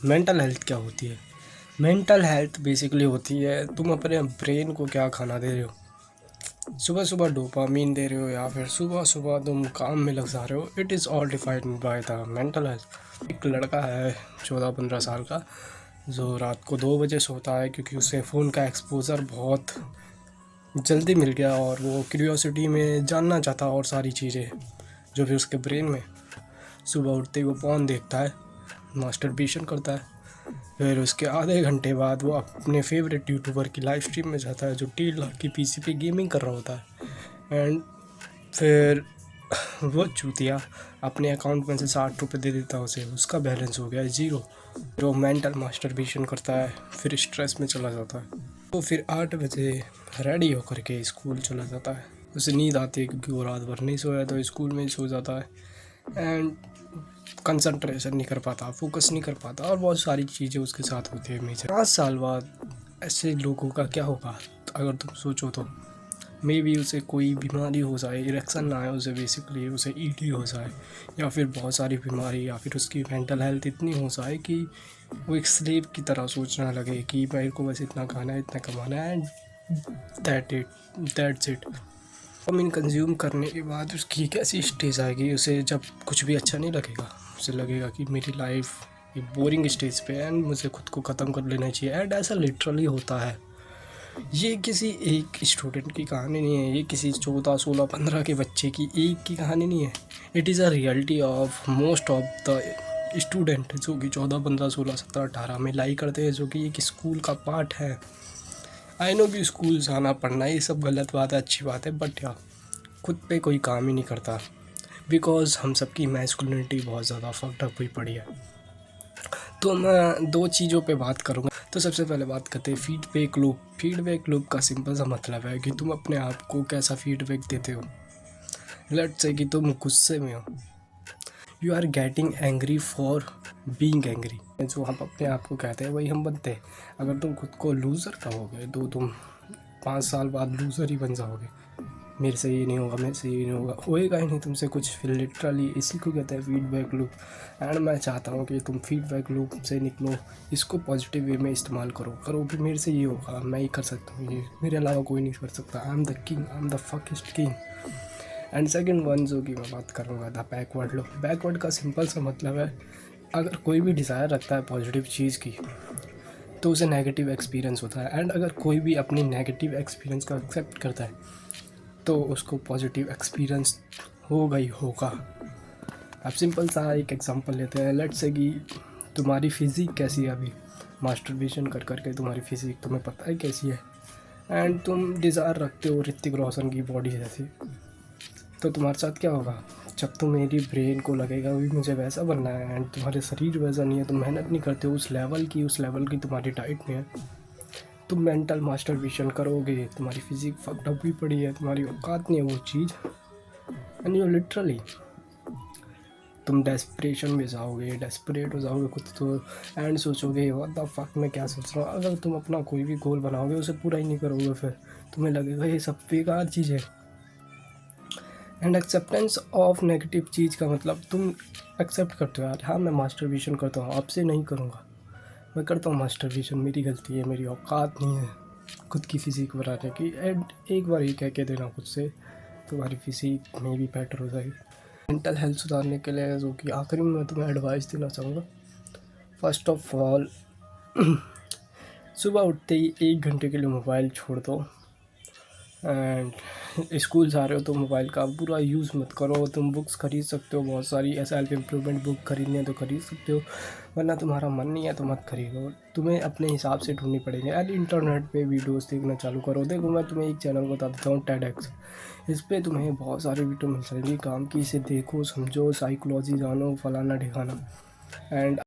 Mental health क्या होती है? मेंटल हेल्थ बेसिकली होती है तुम अपने ब्रेन को क्या खाना दे रहे हो। सुबह सुबह डोपामीन दे रहे हो या फिर सुबह सुबह तुम काम में लग जा रहे हो। It is all defined by the mental health. एक लड़का है 14-15 साल का जो रात को 2 बजे सोता है क्योंकि उसे फ़ोन का एक्सपोज़र बहुत जल्दी मिल गया और वो क्यूरियोसिटी में जानना चाहता और सारी चीज़ें जो भी उसके ब्रेन में। सुबह उठते ही वो फ़ोन देखता है, मास्टरबेशन करता है, फिर उसके आधे घंटे बाद वो अपने फेवरेट यूट्यूबर की लाइव स्ट्रीम में जाता है जो 3 लाख की पीसी पे गेमिंग कर रहा होता है। एंड फिर वो चूतिया अपने अकाउंट में से 60 रुपये दे देता है उसे, उसका बैलेंस हो गया है 0। जो मेंटल मास्टरबेशन करता है फिर स्ट्रेस में चला जाता है। तो फिर 8 बजे रेडी होकर के स्कूल चला जाता है। उसे नींद आती है क्योंकि वो रात भर नहीं सोया तो स्कूल में ही सो जाता है। एंड कंसंट्रेशन नहीं कर पाता, फोकस नहीं कर पाता और बहुत सारी चीज़ें उसके साथ होती है मेजर। 5 साल बाद ऐसे लोगों का क्या होगा अगर तुम सोचो तो मे बी उसे कोई बीमारी हो जाए, इरेक्शन ना आए उसे, बेसिकली उसे ईडी हो जाए या फिर बहुत सारी बीमारी, या फिर उसकी मेंटल हेल्थ इतनी हो जाए कि वो एक स्लेव की तरह सोचने लगे कि मेरे को बस इतना खाना है, इतना कमाना है, and that's it. Dopamine consume करने के बाद उसकी एक ऐसी स्टेज आएगी उसे जब कुछ भी अच्छा नहीं लगेगा, उसे लगेगा कि मेरी लाइफ एक बोरिंग स्टेज पे है एंड मुझे खुद को ख़त्म कर लेना चाहिए। एंड ऐसा लिटरली होता है। ये किसी एक स्टूडेंट की कहानी नहीं है, ये किसी 14, 16, 15 के बच्चे की एक की कहानी नहीं है। It is a reality of most of the student जो कि 14, 15, 16, 17, 18 में लाई करते हैं, जो कि एक स्कूल का पार्ट है। आई नो कि स्कूल जाना पढ़ना ये सब गलत बात है, अच्छी बात है, बट यार खुद पे कोई काम ही नहीं करता बिकॉज हम सबकी मैस्कुलिनिटी बहुत ज़्यादा फक्ड अप हुई पड़ी है। तो मैं 2 चीज़ों पे बात करूँगा। तो सबसे पहले बात करते हैं फीडबैक लूप। फीडबैक लूप का सिंपल सा मतलब है कि तुम अपने आप को कैसा फीडबैक देते हो। लेट्स से कि तुम गुस्से में हो, you are getting angry for being angry. जो हम अपने आप को कहते हैं वही हम बनते हैं। अगर तुम खुद को लूज़र कहोगे तो तुम 5 साल बाद लूज़र ही बन जाओगे। मेरे से ये नहीं होगा, मेरे से ये नहीं होगा, होएगा ही नहीं तुमसे कुछ। फिर लिटरली इसी को कहते हैं फीडबैक लूप। एंड मैं चाहता हूँ कि तुम फीडबैक लूप से निकलो, इसको पॉजिटिव वे में इस्तेमाल करो कि मेरे से ये होगा, मैं ही कर सकता हूँ, ये मेरे अलावा कोई नहीं कर सकता। I am the king, I am the fakest king. And second one जो कि मैं बात करूँगा द बैकवर्ड लूप। बैकवर्ड का सिंपल सा मतलब है अगर कोई भी डिज़ायर रखता है पॉजिटिव चीज़ की तो उसे नेगेटिव एक्सपीरियंस होता है। एंड अगर कोई भी अपनी नेगेटिव एक्सपीरियंस को एक्सेप्ट करता है तो उसको पॉजिटिव एक्सपीरियंस होगा ही होगा। अब सिंपल सा एक एग्जांपल लेते हैं। लेट्स से कि तुम्हारी फिज़िक कैसी है अभी, मास्टरबेशन कर करके तुम्हारी फिज़िक तुम्हें पता है कैसी है, एंड तुम डिज़ायर रखते हो ऋतिक रोशन की बॉडी जैसी। तो तुम्हारे साथ क्या होगा जब तुम्हारी ब्रेन को लगेगा भी मुझे वैसा बनना है, एंड तुम्हारे शरीर वैसा नहीं है, तुम मेहनत नहीं करते हो उस लेवल की तुम्हारी डाइट में है, तुम मेंटल मास्टरबेशन करोगे। तुम्हारी फिज़िक फक्ड अप भी पड़ी है, तुम्हारी औकात नहीं है वो चीज़, एंड यू लिटरली तुम डेस्परेशन में जाओगे, डेस्परेट हो जाओगे खुद तो, एंड सोचोगे व्हाट द फक मैं क्या सोच रहा हूँ। अगर तुम अपना कोई भी गोल बनाओगे उसे पूरा ही नहीं करोगे, फिर तुम्हें लगेगा ये सब बेकार चीज़ है। एंड एक्सेप्टेंस ऑफ नेगेटिव चीज़ का मतलब तुम एक्सेप्ट करते हो, यार हाँ मैं मास्टरबेशन करता हूँ, आपसे नहीं करूँगा, मैं करता हूँ मास्टरबेशन, मेरी गलती है, मेरी औकात नहीं है खुद की फ़िज़िक बनाने की। एंड एक बार ये कह के देना खुद से, तुम्हारी फ़िज़िक में भी बेटर हो जाएगी। मेंटल हेल्थ सुधारने के लिए जो कि आखिरी में मैं तुम्हें एडवाइस देना चाहूँगा, फर्स्ट ऑफ ऑल सुबह उठते ही 1 घंटे के लिए मोबाइल छोड़ दो। एंड स्कूल जा रहे हो तो मोबाइल का पूरा यूज़ मत करो। तुम बुक्स खरीद सकते हो, बहुत सारी सेल्फ इम्प्रूवमेंट बुक खरीदनी है तो खरीद सकते हो, वरना तुम्हारा मन नहीं है तो मत खरीदो, तुम्हें अपने हिसाब से ढूंढनी पड़ेगी। यार इंटरनेट पे वीडियोस देखना चालू करो। देखो मैं तुम्हें एक चैनल बता देता हूँ, TEDx। इस पर तुम्हें बहुत सारे वीडियो मिल जाएंगे काम की, इसे देखो समझो, साइकोलॉजी जानो, फलाना ठिकाना। एंड